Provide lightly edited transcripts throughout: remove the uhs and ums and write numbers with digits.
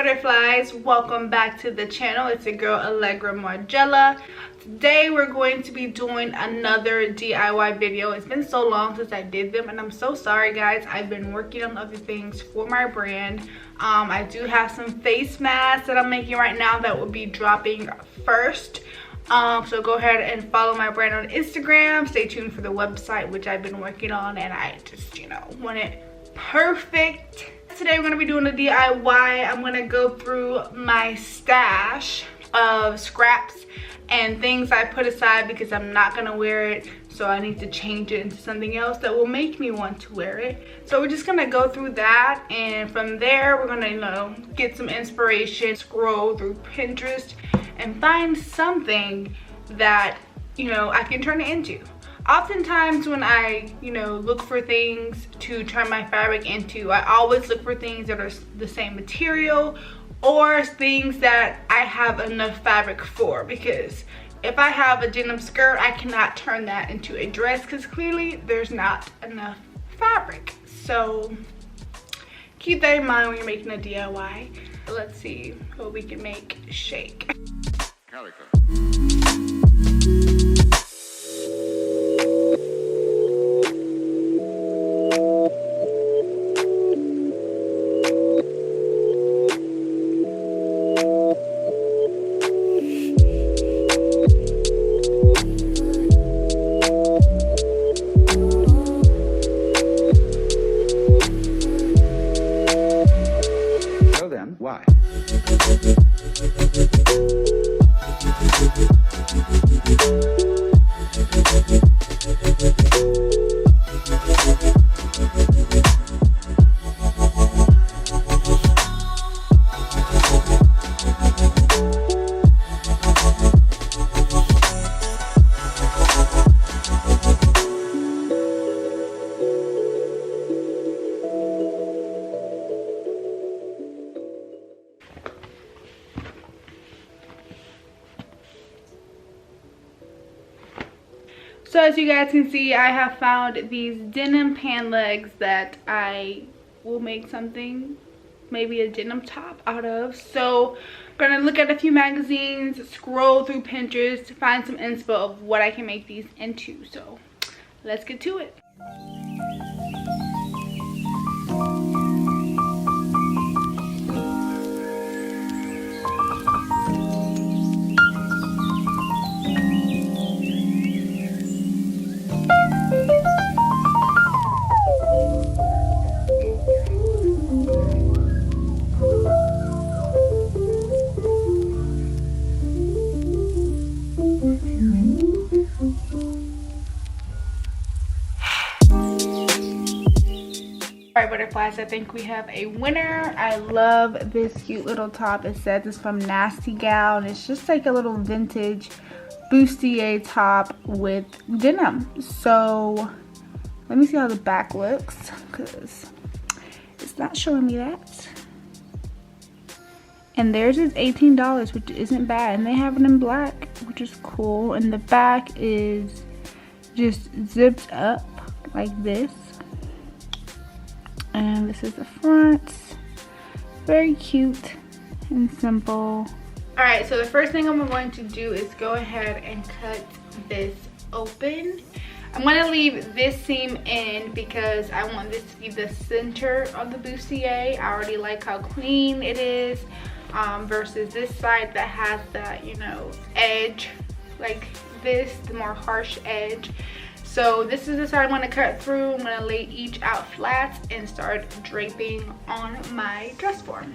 butterflies, welcome back to the channel. It's your girl Elegra Margella. Today we're going to be doing another DIY video. It's been so long since I did them and I'm so sorry guys. I've been working on other things for my brand. I do have some face masks that I'm making right now that will be dropping first. So go ahead and follow my brand on Instagram. Stay tuned for the website, which I've been working on, and I just, want it perfect. Today we're going to be doing a DIY. I'm going to go through my stash of scraps and things I put aside because I'm not going to wear it, so I need to change it into something else that will make me want to wear it. So we're just going to go through that, and from there we're going to get some inspiration, scroll through Pinterest and find something that I can turn it into. Oftentimes when I look for things to turn my fabric into, I always look for things that are the same material or things that I have enough fabric for, because if I have a denim skirt, I cannot turn that into a dress because clearly there's not enough fabric. So keep that in mind when you're making a DIY. Let's see what we can make shake. Calico. So then, why? So as you guys can see, I have found these denim pant legs that I will make something, maybe a denim top out of. So I'm gonna look at a few magazines, scroll through Pinterest to find some inspo of what I can make these into. So let's get to it. Alright butterflies, I think we have a winner. I love this cute little top. It says it's from Nasty Gal, and it's just like a little vintage bustier top with denim. So let me see how the back looks because it's not showing me that. And theirs is $18, which isn't bad, and they have it in black, which is cool. And the back is just zipped up like this. And this is the front. Very cute and simple. All right, so the first thing I'm going to do is go ahead and cut this open. I'm going to leave this seam in because I want this to be the center of the bustier. I already like how clean it is versus this side that has that, edge like this, the more harsh edge. So this is the side I'm going to cut through. I'm going to lay each out flat and start draping on my dress form.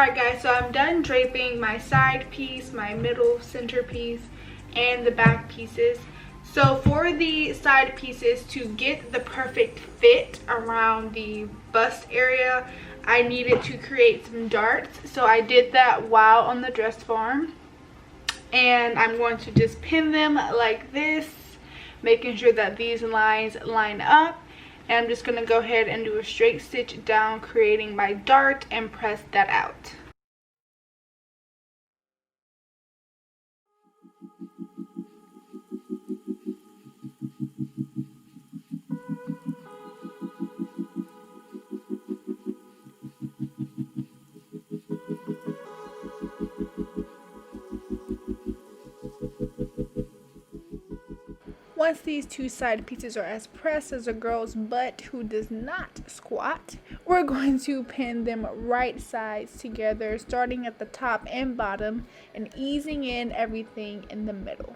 Alright guys, so I'm done draping my side piece, my middle center piece, and the back pieces. So for the side pieces, to get the perfect fit around the bust area, I needed to create some darts. So I did that while on the dress form. And I'm going to just pin them like this, making sure that these lines line up. And I'm just going to go ahead and do a straight stitch down, creating my dart, and press that out. Once these two side pieces are as pressed as a girl's butt who does not squat, we're going to pin them right sides together, starting at the top and bottom and easing in everything in the middle.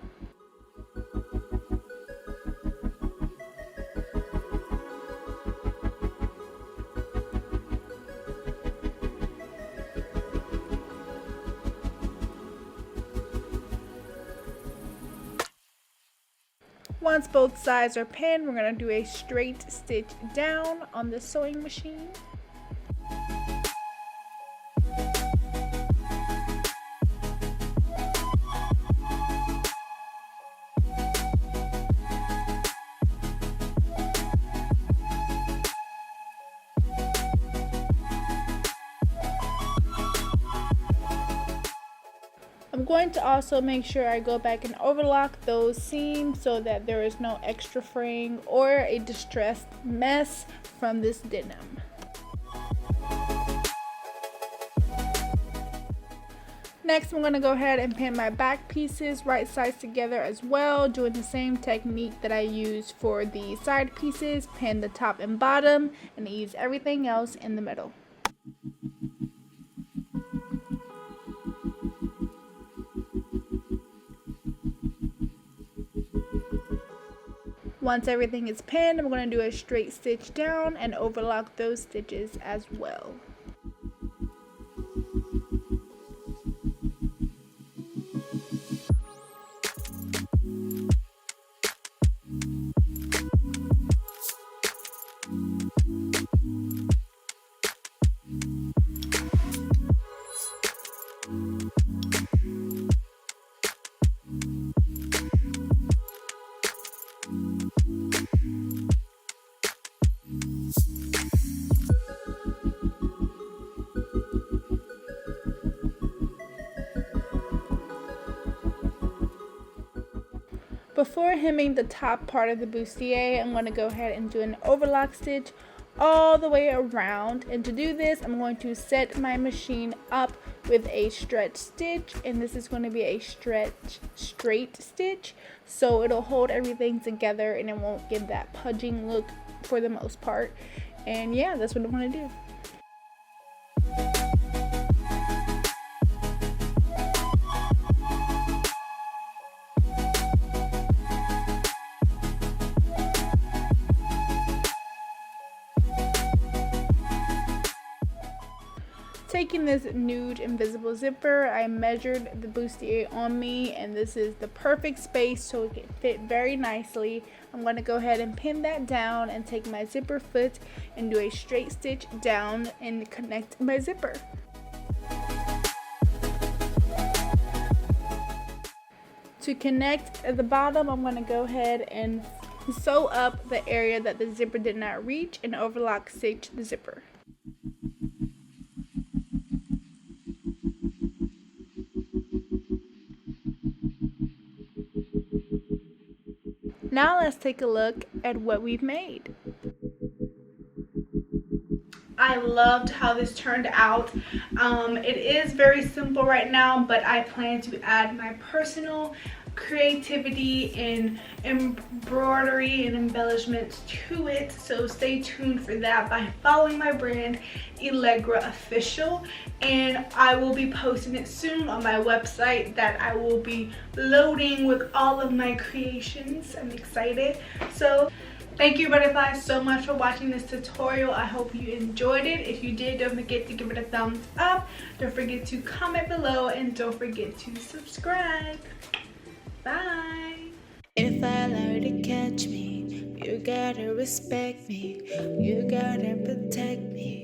Once both sides are pinned, we're going to do a straight stitch down on the sewing machine. I'm going to also make sure I go back and overlock those seams so that there is no extra fraying or a distressed mess from this denim. Next, I'm going to go ahead and pin my back pieces right sides together as well, doing the same technique that I used for the side pieces. Pin the top and bottom and ease everything else in the middle. Once everything is pinned, I'm going to do a straight stitch down and overlock those stitches as well. Before hemming the top part of the bustier, I'm going to go ahead and do an overlock stitch all the way around. And to do this, I'm going to set my machine up with a stretch stitch, and this is going to be a stretch straight stitch, so it'll hold everything together and it won't give that pudging look for the most part. And yeah, that's what I'm going to do. Taking this nude invisible zipper, I measured the bustier on me, and this is the perfect space so it can fit very nicely. I'm going to go ahead and pin that down and take my zipper foot and do a straight stitch down and connect my zipper. To connect at the bottom, I'm going to go ahead and sew up the area that the zipper did not reach and overlock stitch the zipper. Now let's take a look at what we've made. I loved how this turned out. It is very simple right now, but I plan to add my personal creativity and embroidery and embellishments to it, so stay tuned for that by following my brand Elegra Official, and I will be posting it soon on my website that I will be loading with all of my creations. I'm excited. So Thank you, butterflies, so much for watching this tutorial. I hope you enjoyed it. If you did, don't forget to give it a thumbs up. Don't forget to comment below, and don't forget to subscribe. Bye. If I learn to catch me, you gotta respect me, you gotta protect me.